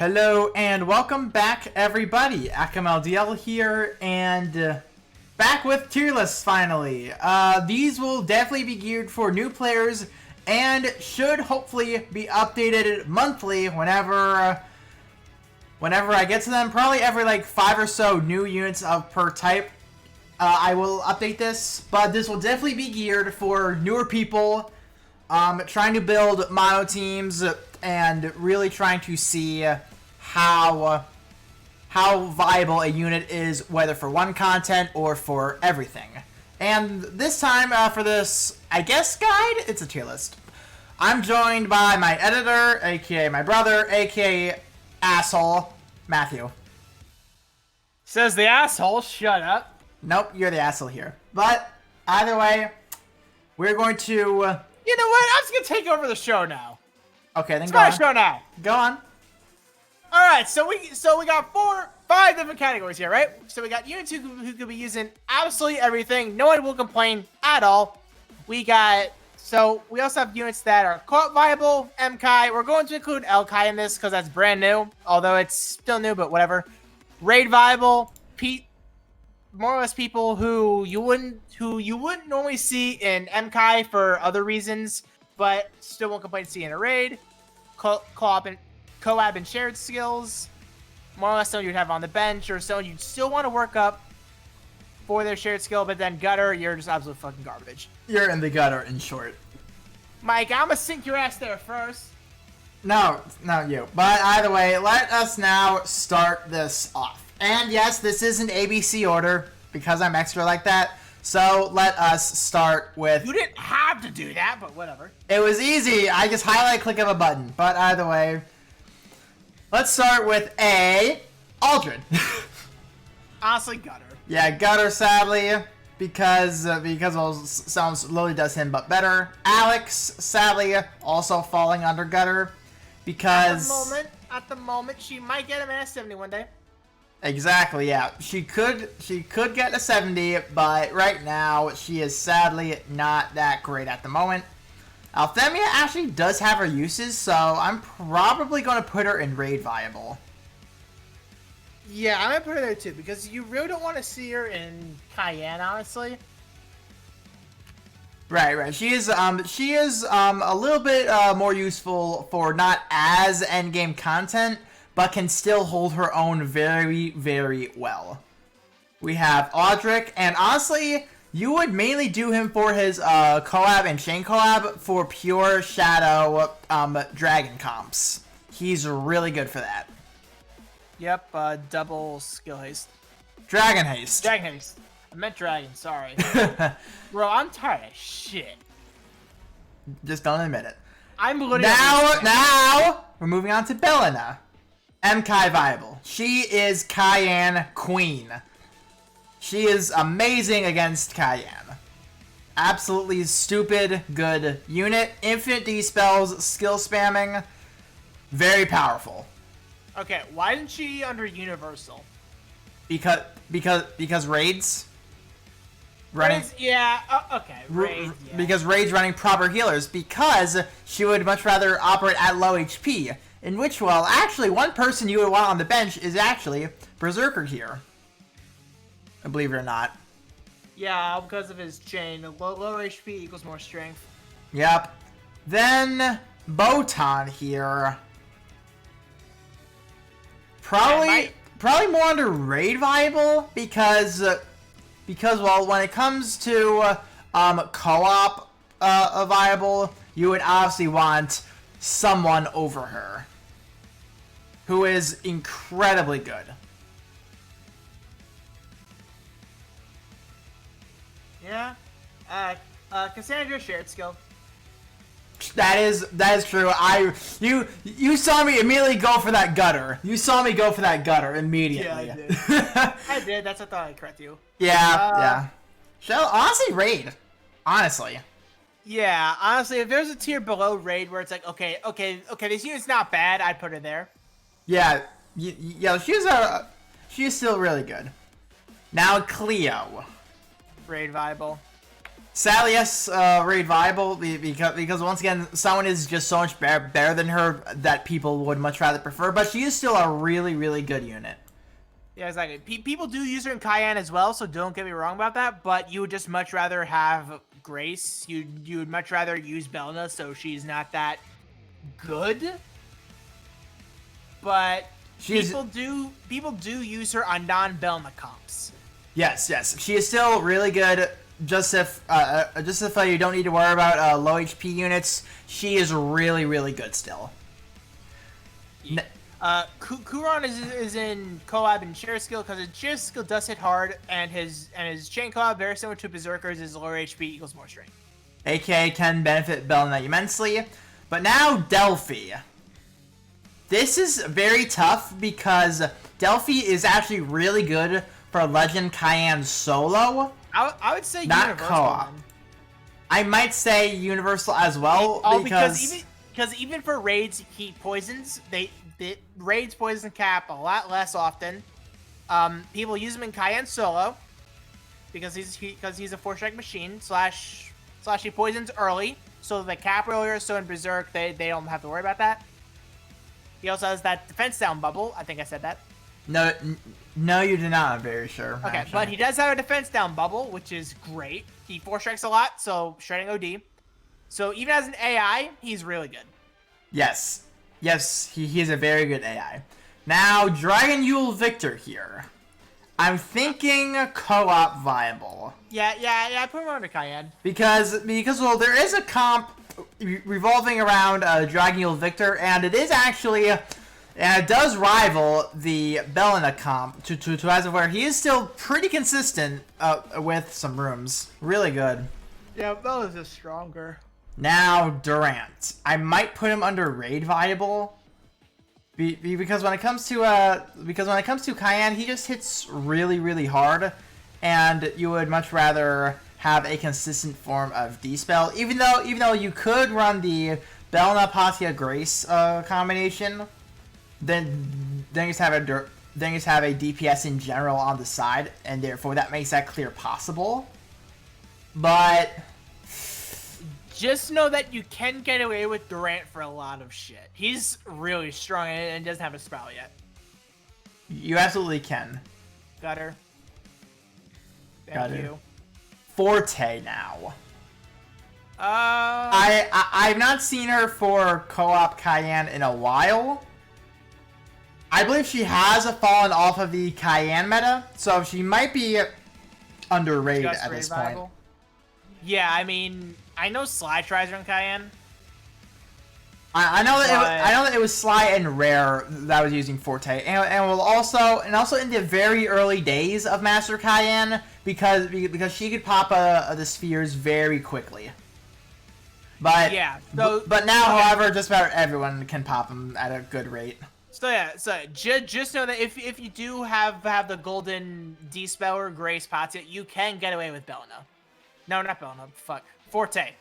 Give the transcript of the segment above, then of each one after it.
Hello and welcome back, everybody. AkMLDL here, and back with tier lists finally. These will definitely be geared for new players and should hopefully be updated monthly whenever I get to them. Probably every like 5 or so new units of per type. I will update this, but this will definitely be geared for newer people trying to build mono teams and really trying to see how viable a unit is, whether for one content or for everything. And this time, for this, I guess, guide, it's a tier list. I'm joined by my editor, aka my brother, aka asshole, Matthew. Says the asshole, shut up. Nope, you're the asshole here. But, either way, we're going to... You know what? I'm just gonna take over the show now. Okay, then It's go my on. show now. Go on. Alright, so we got 5 different categories here, right? So we got units who could be using absolutely everything. No one will complain at all. We also have units that are co-op viable, MKai. We're going to include LKai in this because that's brand new. Although it's still new, but whatever. Raid viable, more or less people who you wouldn't normally see in MKai for other reasons, but still won't complain to see in a raid. Co-op and shared skills, more or less someone you'd have on the bench, or someone you'd still want to work up for their shared skill, but then gutter, you're just absolute fucking garbage. You're in the gutter, in short. Mike, I'm gonna sink your ass there first. No, not you. But either way, let us now start this off. And yes, this is an ABC order, because I'm extra like that. So let us start with... You didn't have to do that, but whatever. It was easy. I just click of a button. But either way, let's start with A. Aldrin. Honestly, gutter. Yeah, gutter, sadly, because sounds literally does him but better. Alex, sadly, also falling under gutter, because... At the moment, she might get him in a 70 one day. Exactly, yeah. She could get a 70, but right now she is sadly not that great at the moment. Althemia actually does have her uses, so I'm probably going to put her in raid viable. Yeah, I'm gonna put her there too, because you really don't want to see her in Cayenne, honestly. Right. She is a little bit more useful for not as endgame content, but can still hold her own very, very well. We have Audric, and honestly, you would mainly do him for his collab and chain collab for pure Shadow Dragon comps. He's really good for that. Yep, double skill haste. Dragon haste. Dragon haste. I meant dragon, sorry. Bro, I'm tired of shit. Just don't admit it. I'm literally... Now, we're moving on to Belena. MKai viable. She is Cayenne Queen. She is amazing against Cayenne. Absolutely stupid good unit. Infinite D spells, skill spamming. Very powerful. Okay, why isn't she under Universal? Because raids? Running, Raids, yeah, okay, raids, yeah. Because raids running proper healers. Because she would much rather operate at low HP. In which, well, actually, one person you would want on the bench is actually Berserker here. Believe it or not. Yeah, because of his chain. Low HP equals more strength. Yep. Then, Botan here. Probably more under raid viable, because well, when it comes to co-op viable, you would obviously want someone over her who is incredibly good. Yeah. Cassandra shared skill. That is true. You saw me immediately go for that gutter. You saw me go for that gutter immediately. Yeah, I did. I did. That's what I thought I'd correct you. Yeah. Shell, honestly, raid. Honestly. Yeah, honestly, if there's a tier below raid where it's like, okay, this unit's not bad, I'd put her there. Yeah, she's still really good. Now Cleo. Raid viable. Sadly, yes, Raid viable because once again, someone is just so much better than her that people would much rather prefer. But she is still a really, really good unit. Yeah, exactly. People do use her in Cayenne as well, so don't get me wrong about that. But you would just much rather have Grace. You would much rather use Belena, so she's not that good. But people do use her on non-Belena comps. Yes, she is still really good. Just if you don't need to worry about low HP units, she is really, really good still. Kuron is in co-op and share skill because his share skill does hit hard, and his chain co-op, very similar to Berserker's, is lower HP equals more strength. AK can benefit Belena immensely. But now Delphi. This is very tough because Delphi is actually really good for Legend Cayenne solo. I would say not universal. Co-op. I might say universal as well because even for raids, he poisons. Raids poison cap a lot less often. People use him in Cayenne solo because he's a 4-strike machine. Slash he poisons early, so the cap earlier. So in Berserk, they don't have to worry about that. He also has that defense down bubble. I think I said that. No, you did not. I'm very sure. Okay, actually. But he does have a defense down bubble, which is great. He 4-strikes a lot, so shredding OD. So even as an AI, he's really good. Yes, he is a very good AI. Now, Dragon Yule Victor here. I'm thinking co-op viable. Yeah, put him under Cayenne. Because well, there is a comp revolving around Dragon Yule Victor, and it is actually, and it does rival the Belena comp to as of where he is still pretty consistent with some rooms. Really good. Yeah, Belena's just stronger. Now Durant. I might put him under raid viable. Because when it comes to Cayenne, he just hits really, really hard, and you would much rather have a consistent form of D-spell. Even though you could run the Belena Patia Grace combination, then you just have a DPS in general on the side, and therefore that makes that clear possible. But just know that you can get away with Durant for a lot of shit. He's really strong and doesn't have a spell yet. You absolutely can. Got her. Got Thank her. you. Forte now. I've not seen her for co-op Cayenne in a while. I believe she has fallen off of the Cayenne meta, so she might be underrated at this point. Yeah, I mean, I know Sly tries her in Cayenne. I know that it was Sly and Rare that was using Forte, and also in the very early days of Master Cayenne because she could pop the spheres very quickly. But yeah, but now, however, just about everyone can pop them at a good rate. So just know that if you do have the golden D-Speller Grace Patia, you can get away with Belena. No, not Belena. Fuck. Forte.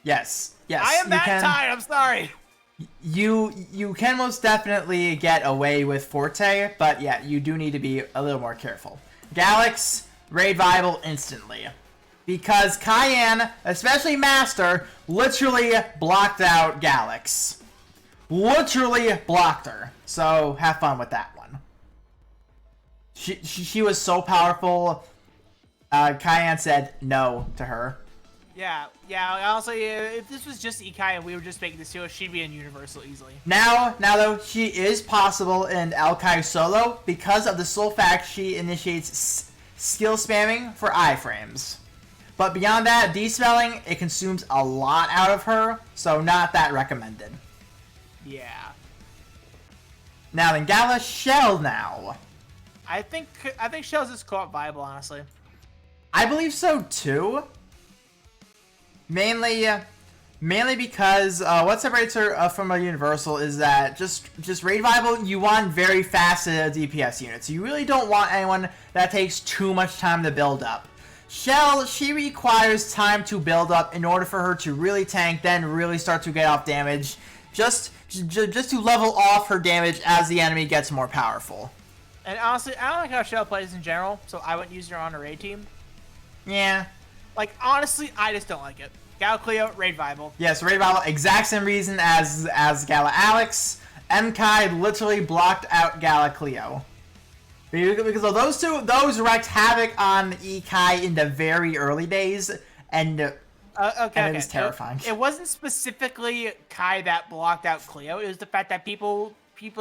Yes. I am that tired. I'm sorry. You can most definitely get away with Forte, but yeah, you do need to be a little more careful. Galax, raid viable instantly. Because Cayenne, especially Master, literally blocked out Galax. Literally blocked her. So have fun with that one. She was so powerful. Cayenne said no to her. Yeah. Also, if this was just Ikai and we were just making this too, she'd be in Universal easily. Now though, she is possible in Alkai solo because of the sole fact she initiates skill spamming for iframes. But beyond that, D-spelling, it consumes a lot out of her, so not that recommended. Yeah. Now then, Gala Shell now. I think Shell's is co-op viable, honestly. I believe so too. Mainly because what separates her from a Universal is that just raid viable, you want very fast DPS units. You really don't want anyone that takes too much time to build up. Shell, she requires time to build up in order for her to really tank, then really start to get off damage, just to level off her damage as the enemy gets more powerful. And honestly, I don't like how Shell plays in general, so I wouldn't use her on a raid team. Yeah. Like, honestly, I just don't like it. Gala Cleo, raid viable. Yes, Raid Battle, exact same reason as Gala Alex. MKai literally blocked out Gala Cleo. Because of those wreaked havoc on EKai in the very early days, and it was terrifying. It wasn't specifically Kai that blocked out Cleo. It was the fact that people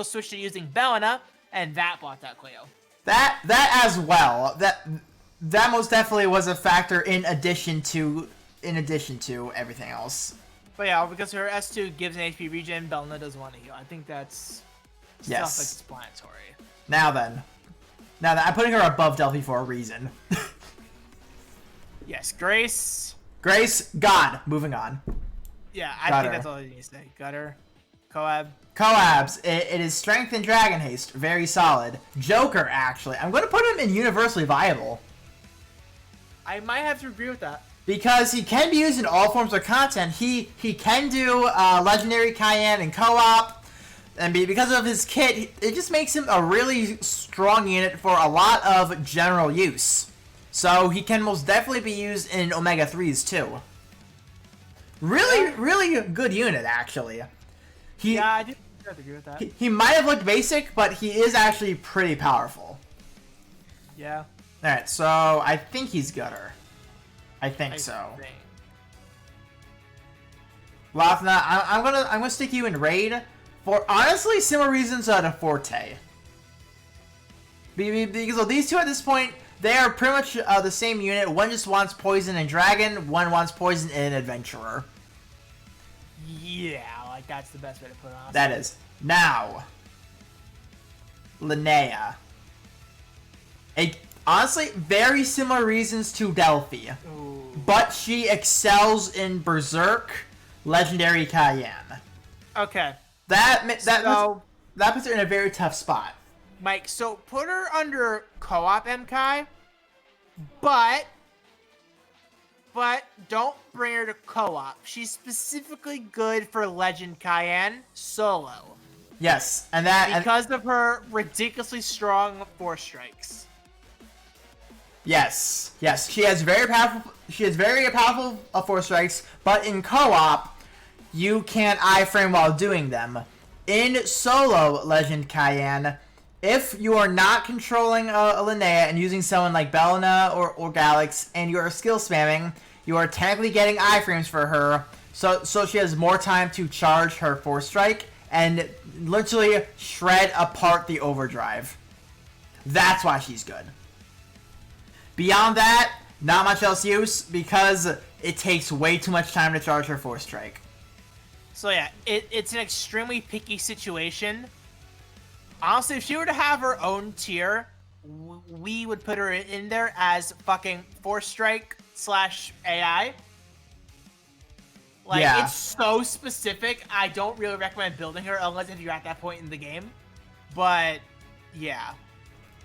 switched to using Belena, and that blocked out Cleo. That as well. That most definitely was a factor in addition to everything else. But yeah, because her S2 gives an HP regen, Belena doesn't want to heal. I think that's self-explanatory. Now then, I'm putting her above Delphi for a reason. Yes, Grace, God. Moving on. Yeah, I think that's all you need to say. Gutter, Coabs. It is Strength and Dragon Haste. Very solid. Joker, actually. I'm going to put him in Universally Viable. I might have to agree with that. Because he can be used in all forms of content. He can do Legendary Cayenne and Co-op. And because of his kit, it just makes him a really strong unit for a lot of general use. So he can most definitely be used in Omega 3s too. Really good unit, actually. Yeah, I do have to agree with that. He might have looked basic, but he is actually pretty powerful. Yeah. Alright, so I think he's Gutter. I think so. Lathna, I'm gonna stick you in Raid for honestly similar reasons to Forte. Because of these two at this point, they are pretty much the same unit. One just wants Poison and Dragon, one wants Poison and Adventurer. Yeah, like that's the best way to put it on. That is. Now, Lynnea. Honestly, very similar reasons to Delphi. Ooh. But she excels in Berserk, Legendary Cayenne. Okay. That puts her in a very tough spot. Mike, so put her under Co-op MKai, but don't bring her to Co-op. She's specifically good for Legend Cayenne solo. Yes, and because of her ridiculously strong Force Strikes. Yes, she has very powerful Force Strikes, but in co-op, you can't iframe while doing them. In solo Legend Cayenne, if you are not controlling a Lynnea and using someone like Belena or Galax, and you are skill spamming, you are technically getting iframes for her, so she has more time to charge her Force Strike and literally shred apart the overdrive. That's why she's good. Beyond that, not much else use because it takes way too much time to charge her Force Strike. So yeah, it's an extremely picky situation. Honestly, if she were to have her own tier, we would put her in there as fucking Force Strike / AI. Like, yeah. It's so specific, I don't really recommend building her unless if you're at that point in the game. But, yeah.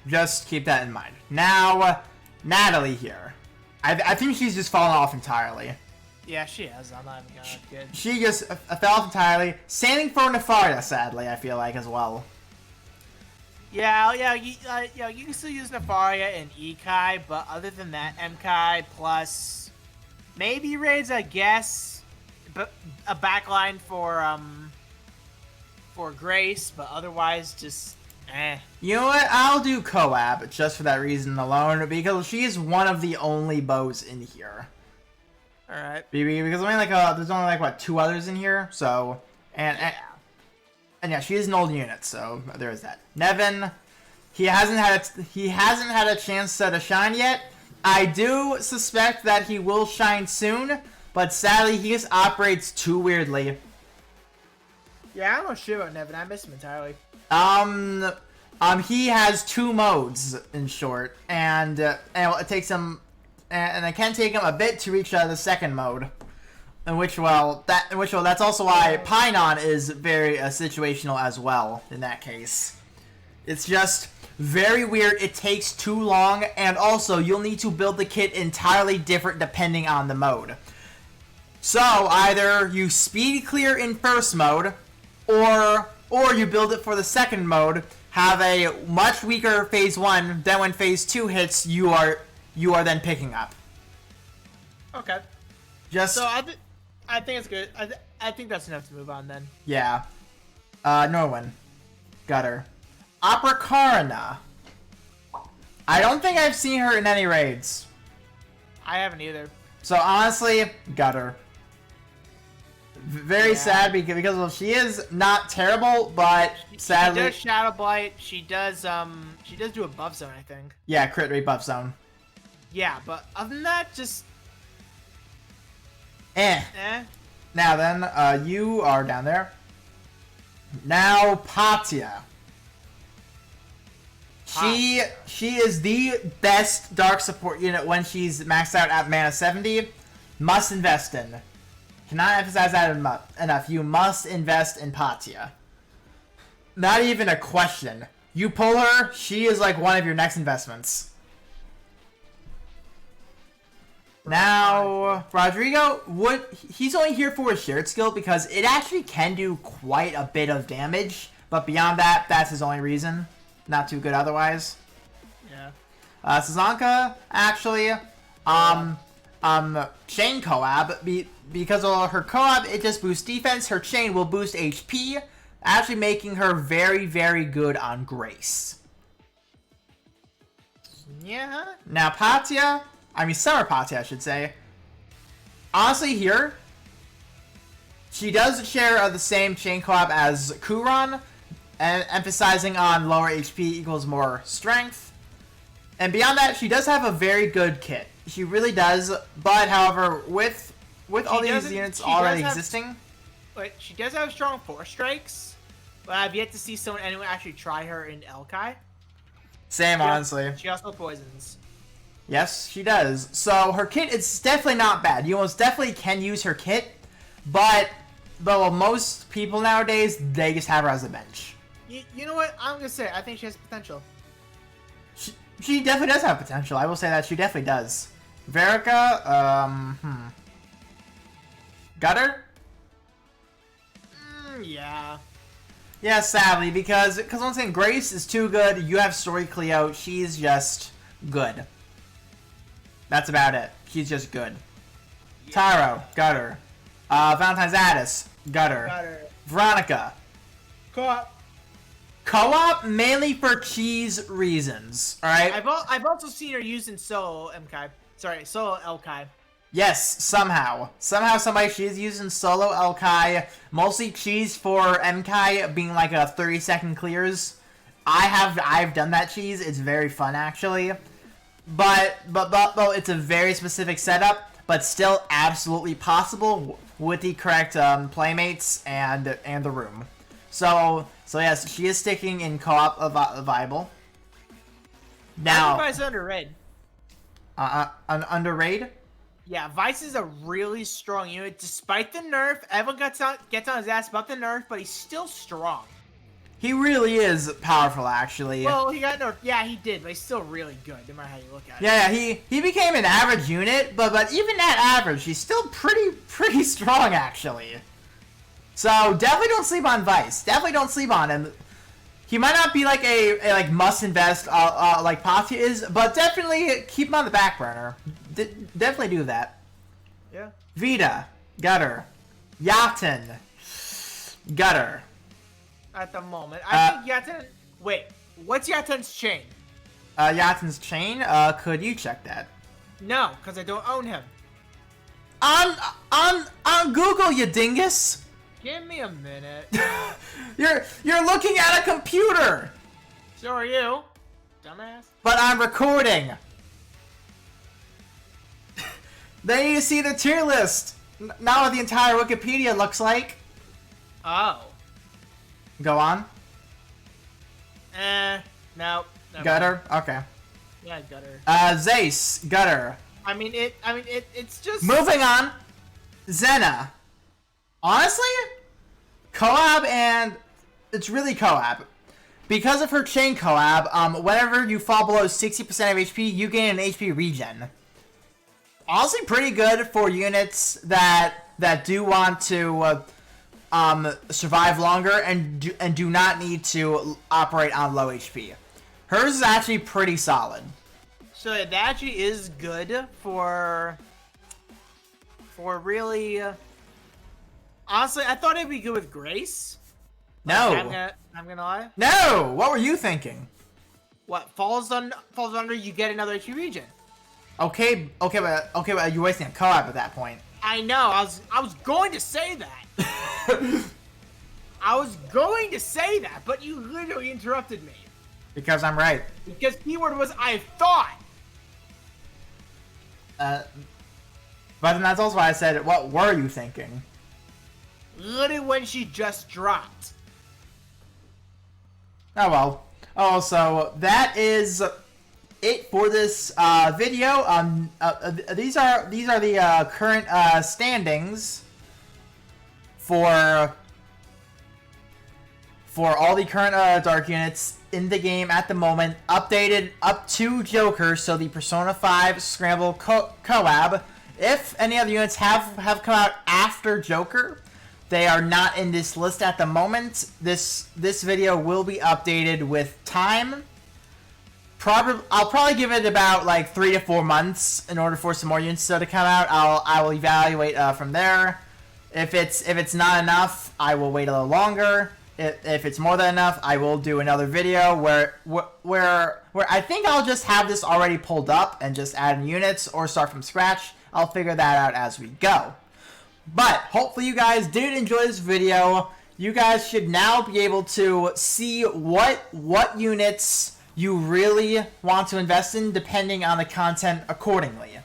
Just keep that in mind. Now, Natalie here. I think she's just fallen off entirely. Yeah, she has. I'm not even gonna kid. She just fell off entirely. Same thing for Nefaria, sadly, I feel like, as well. Yeah, you can still use Nefaria and Ekai, but other than that, MKai plus maybe raids, I guess, but a backline for Grace, but otherwise just eh. You know what? I'll do Coab just for that reason alone, because she is one of the only bows in here. All right. Because there's only like what 2 others in here, so and yeah, she is an old unit, so there is that. Nevin, he hasn't had a chance to shine yet. I do suspect that he will shine soon, but sadly he just operates too weirdly. Yeah, I don't know shit about Nevin. I miss him entirely. He has 2 modes in short, and it takes him, and it can take him a bit to reach the second mode. That's also why Pinon is very situational as well in that case. It's just very weird, it takes too long, and also you'll need to build the kit entirely different depending on the mode. So either you speed clear in first mode, or you build it for the second mode, have a much weaker phase 1, then when phase 2 hits, you are then picking up. Okay. Just So I think it's good. I think that's enough to move on then. yeah. Norwin, Gutter, Aprakarna. I don't think I've seen her in any raids. I haven't either. So honestly, Gutter. Very sad because well, she is not terrible, but sadly she does Shadow Blight. She does do a buff zone, I think. Yeah, crit rate buff zone. Yeah, but other than that, just Eh. Now then, you are down there. Now Patia. She is the best dark support unit when she's maxed out at mana 70. Must invest in. Cannot emphasize that enough. You must invest in Patia. Not even a question. You pull her, she is like one of your next investments. Now, Rodrigo, he's only here for his shared skill because it actually can do quite a bit of damage. But beyond that, that's his only reason. Not too good otherwise. Yeah. Sazanka, actually, chain co-ab, because of her co-ab, it just boosts defense. Her chain will boost HP, actually making her very, very good on Grace. Yeah. Now, Patia, Summer Patia, I should say. Honestly, here, she does share the same chain co-op as Kuron, and emphasizing on lower HP equals more strength. And beyond that, she does have a very good kit. She really does, but however, with all these units already existing... But she does have strong force strikes, but I've yet to see anyone actually try her in Elkai. Same, honestly. She also poisons. Yes, she does. So her kit is definitely not bad. You almost definitely can use her kit, but most people nowadays, they just have her as a bench. You know what? I'm gonna say I think she has potential. She definitely does have potential. I will say that she definitely does. Verica, Gutter? Yeah. Yeah, sadly, because once again, Grace is too good. You have Story Cleo. She's just good. That's about it. She's just good. Yeah. Tyro, Gutter. Valentine's Addis, Gutter. Veronica. Co-op. Co-op mainly for cheese reasons. All right. I've also seen her using solo Elkai. Solo Elkai. Yes, somehow somebody she's using solo Elkai, mostly cheese for Mkai being like a 30-second clears. I've done that cheese. It's very fun actually, but it's a very specific setup, but still absolutely possible with the correct playmates and the room. So yes, she is sticking in co-op viable. Now, Vice under raid. Under raid. Yeah, Vice is a really strong unit. Despite the nerf, everyone gets on his ass about the nerf, but he's still strong. He really is powerful, actually. Well, he got nerfed. Yeah, he did, but he's still really good, no matter how you look at it. Yeah, he became an average unit, but even at average, he's still pretty strong, actually. So definitely don't sleep on Vice. Definitely don't sleep on him. He might not be like a must invest like Patia is, but definitely keep him on the back burner. Definitely do that. Yeah. Vita, Gutter, Yaten, Gutter. At the moment, I think Yaten. Wait, what's Yaten's chain? Yaten's chain. Could you check that? No, because I don't own him. On Google, you dingus. Give me a minute. You're looking at a computer. So are you, dumbass. But I'm recording. They need to see the tier list. Not what the entire Wikipedia looks like. Oh. Go on. No. Gutter. Okay. Yeah, Gutter. Zace, Gutter. It's just. Moving on. Zenna. Honestly, co-ab, and it's really co-ab. Because of her chain co-ab, whenever you fall below 60% of HP, you gain an HP regen. Honestly, pretty good for units that do want to survive longer and do not need to operate on low HP. Hers is actually pretty solid. So that actually is good for for really. Honestly, I thought it'd be good with Grace. No. I'm gonna lie. No. What were you thinking? What falls under? You get another key region. Okay, but you're wasting a co-op at that point. I know. I was going to say that. I was going to say that, but you literally interrupted me. Because I'm right. Because keyword was I thought. But then that's also why I said, what were you thinking? Literally when she just dropped. Oh well. Oh, so that is it for this video. These are the current standings for all the current dark units in the game at the moment, updated up to Joker, so the Persona 5 Scramble collab. If any other units have come out after Joker, they are not in this list at the moment. This video will be updated with time. I'll probably give it about like 3 to 4 months in order for some more units to come out. I will evaluate from there. If it's not enough, I will wait a little longer. If it's more than enough, I will do another video where I think I'll just have this already pulled up and just add in units or start from scratch. I'll figure that out as we go. But hopefully you guys did enjoy this video. You guys should now be able to see what units you really want to invest in depending on the content accordingly.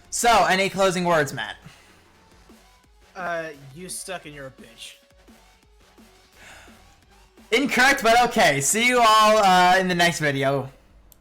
So, any closing words, Matt? You suck and you're a bitch. Incorrect, but okay. See you all in the next video.